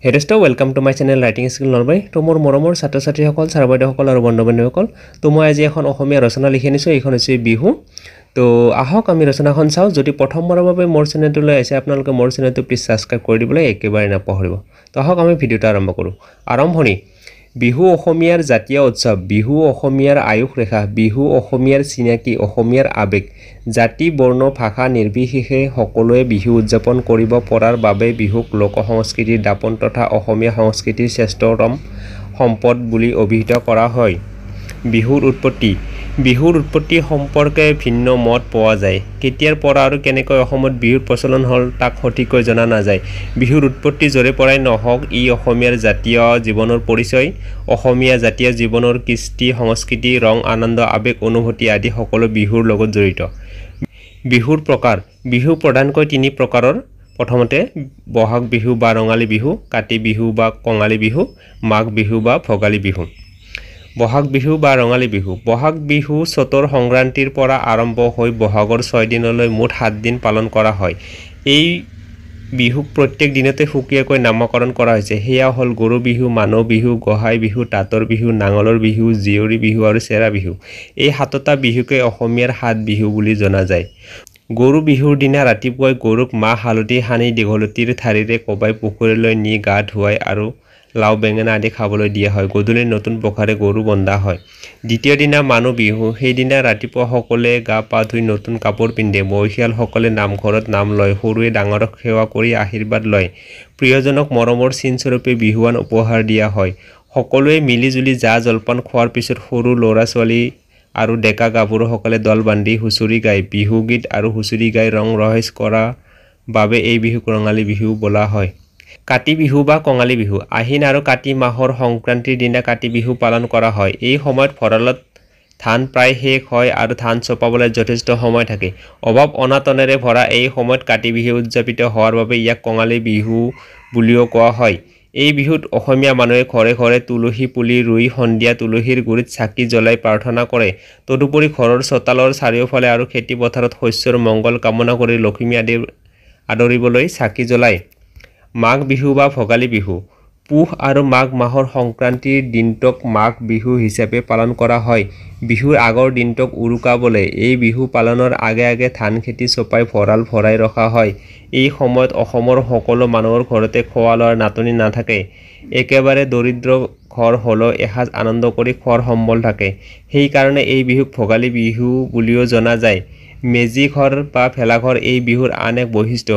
Hey dosto, welcome to my channel Writing Skill Norway. To মোৰ মৰমৰ ছাত্ৰ-ছাত্ৰীসকল, ছাৰ-বাইদেউসকল আৰু বন্ধু-বান্ধৱীসকল, তো মই আজি এখন অসমীয়া ৰচনা লিখি আনিছো। এইখন হৈছে বিহু। তো আহক আমি ৰচনাখন চাওঁ। যদি প্ৰথমবাৰৰ বাবে মোৰ চেনেলটোলৈ আহিছে, আপোনালোকে মোৰ চেনেলটো প্লিজ সাবস্ক্ৰাইব কৰি দিবলৈ একেবাৰে নাপাহৰিব। তো আহক আমি ভিডিঅ'টো আৰম্ভ কৰোঁ। আৰম্ভণি। বিহু অসমীয়াৰ জাতীয় উৎসৱ, বিহু অসমীয়াৰ আয়ুস ৰেখা, বিহু অসমীয়াৰ চিনাকি, অসমীয়াৰ আবেগ। জাতি, বৰ্ণ, ভাষা নিৰ্বিশেষে সকলোৱে বিহু উদযাপন কৰিব পৰাৰ বাবে বিহুক লোক সংস্কৃতিৰ দাপোন তথা অসমীয়া সংস্কৃতিৰ শ্ৰেষ্ঠতম সম্পদ বুলি অভিহিত কৰা হয়। বিহুৰ উৎপত্তি। বিহুৰ উৎপত্তি সম্পৰ্কে ভিন্ন মত পোৱা যায়। কেতিয়াৰ পৰা আৰু কেনেকৈ অসমত বিহুৰ প্ৰচলন হ'ল তাক সঠিককৈ জনা নাযায়। বিহুৰ উৎপত্তি য'ৰে পৰাই নহওক, ই অসমীয়াৰ জাতীয় জীৱনৰ পৰিচয়। অসমীয়া জাতীয় জীৱনৰ কৃষ্টি, সংস্কৃতি, ৰং, আনন্দ, আবেগ, অনুভূতি আদি সকলো বিহুৰ লগত জড়িত। বিহুৰ প্ৰকাৰ। বিহু প্ৰধানকৈ তিনি প্ৰকাৰৰ। প্ৰথমতে বহাগ বিহু বা ৰঙালী বিহু, কাতি বিহু বা কঙালী বিহু, মাঘ বিহু বা ভোগালী বিহু। বহাগ বিহু বা ৰঙালী বিহু। বহাগ বিহু চ'তৰ সংক্ৰান্তিৰ পৰা আৰম্ভ হৈ বহাগৰ 6 দিনলৈ মুঠ 7 দিন পালন কৰা হয়। এই বিহুক প্ৰত্যেক দিনতে সুকীয়াকৈ নামকৰণ কৰা হৈছে। সেয়া হ'ল গৰু বিহু, মানুহ বিহু, গোঁসাই বিহু, তাঁতৰ বিহু, নাঙলৰ বিহু, জীয়ৰী বিহু আৰু চেৰা বিহু। এই 7টা বিহুকে অসমীয়াৰ 7 বিহু বুলি জনা যায়। গৰু বিহুৰ দিনা ৰাতিপুৱাই গৰুক মাহ হালধি সানি দীঘলতিৰ ঠাৰিৰে কোবাই পুখুৰীলৈ নি গা ধুৱাই আৰু লাও বেঙেনা আদি খাবলৈ দিয়া হয়। গধূলি নতুন পঘাৰে গৰু বন্ধা হয়। দ্বিতীয় দিনা মানুহ বিহু। সেইদিনা ৰাতিপুৱা সকলোৱে গা পা ধুই নতুন কাপোৰ পিন্ধে। বয়সীয়ালসকলে নামঘৰত নাম লয়। সৰুৱে ডাঙৰক সেৱা কৰি আশীৰ্বাদ লয়। প্ৰিয়জনক মৰমৰ চিনস্বৰূপে বিহুৱান উপহাৰ দিয়া হয়। সকলোৱে মিলি-জুলি জা জলপান খোৱাৰ পিছত সৰু ল'ৰা-ছোৱালী আৰু ডেকা গাভৰুসকলে দল বান্ধি হুঁচৰি গায়। বিহুগীত আৰু হুঁচৰি গাই ৰং ৰহইচ কৰা বাবে এই বিহুক ৰঙালী বিহু বোলা হয়। কাতি বিহু বা কঙালী বিহু। আহিন আৰু কাতি মাহৰ সংক্ৰান্তিৰ দিনা কাতি বিহু পালন কৰা হয়। এই সময়ত ভঁৰালত ধান প্ৰায় শেষ হয় আৰু ধান চপাবলৈ যথেষ্ট সময় থাকে। অভাৱ অনাটনেৰে ভৰা এই সময়ত কাতি বিহু উদযাপিত হোৱাৰ বাবে ইয়াক কঙালী বিহু বুলিও কোৱা হয়। এই বিহুত অসমীয়া মানুহে ঘৰে ঘৰে তুলসী পুলি ৰুই সন্ধিয়া তুলসীৰ গুৰিত চাকি জ্বলাই প্ৰাৰ্থনা কৰে। তদুপৰি ঘৰৰ চোতালৰ চাৰিওফালে আৰু খেতি পথাৰত শস্যৰ মংগল কামনা কৰি লখিমী আদৰিবলৈ চাকি জ্বলায়। মাঘ বিহু বা ভোগালী বিহু। পুহ আৰু মাঘ মাহৰ সংক্ৰান্তিৰ দিনটোক মাঘ বিহু হিচাপে পালন কৰা হয়। বিহুৰ আগৰ দিনটোক উৰুকা বোলে। এই বিহু পালনৰ আগে আগে ধান খেতি চপাই ভঁৰাল ভৰাই ৰখা হয়। এই সময়ত অসমৰ সকলো মানুহৰ ঘৰতে খোৱা লোৱাৰ নাটনি নাথাকে। একেবাৰে দৰিদ্ৰ ঘৰ হ'লেও এসাঁজ আনন্দ কৰি খোৱাৰ সম্বল থাকে। সেইকাৰণে এই বিহুক ভোগালী বিহু বুলিও জনা যায়। মেজি ঘৰ বা ভেলাঘৰ এই বিহুৰ আন এক বৈশিষ্ট্য।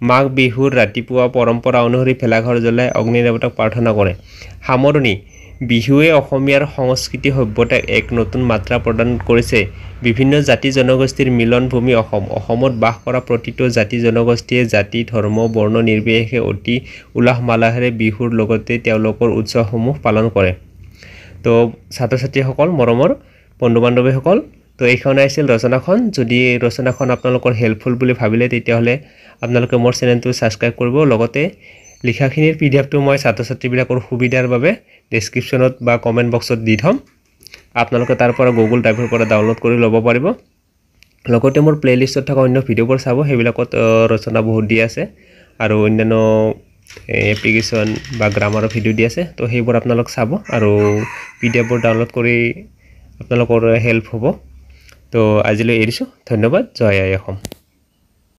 মাঘ বিহুৰ ৰাতিপুৱা পৰম্পৰা অনুসৰি ভেলাঘৰ জ্বলাই অগ্নি দেৱতাক প্ৰাৰ্থনা কৰে। সামৰণি। বিহুৱে অসমীয়াৰ সংস্কৃতি সভ্যতাক এক নতুন মাত্ৰা প্ৰদান কৰিছে। বিভিন্ন জাতি জনগোষ্ঠীৰ মিলন ভূমি অসম। অসমত বাস কৰা প্ৰতিটো জাতি জনগোষ্ঠীয়ে জাতি ধৰ্ম বৰ্ণ নিৰ্বিশেষে অতি উলাহ মালাহেৰে বিহুৰ লগতে তেওঁলোকৰ উৎসৱসমূহ পালন কৰে। তো ছাত্ৰ-ছাত্ৰীসকল, মৰমৰ বন্ধু-বান্ধৱীসকল, তো এইখন আছিল ৰচনাখন। যদি ৰচনাখন আপোনালোকৰ হেল্পফুল বুলি ভাবিলে তেতিয়াহ'লে আপোনালোকে মোৰ চেনেলটো ছাবস্ক্ৰাইব কৰিব। লগতে লিখাখিনিৰ PDF-টো মই ছাত্ৰ-ছাত্ৰীবিলাকৰ সুবিধাৰ বাবে ডেছক্ৰিপশ্যনত বা কমেণ্ট বক্সত দি থ'ম। আপোনালোকে তাৰ পৰা গুগল ড্ৰাইভৰ পৰা ডাউনলোড কৰি ল'ব পাৰিব। লগতে মোৰ প্লে'লিষ্টত থকা অন্য ভিডিঅ'বোৰ চাব। সেইবিলাকত ৰচনা বহুত দি আছে আৰু অন্যান্য এপ্লিকেশ্যন বা গ্ৰামাৰৰ ভিডিঅ' দি আছে। তো সেইবোৰ আপোনালোক চাব আৰু PDF-বোৰ ডাউনলোড কৰি আপোনালোকৰ হেল্প হ'ব। তো আজিলৈ এৰিছোঁ। ধন্যবাদ। জয় আই অসম।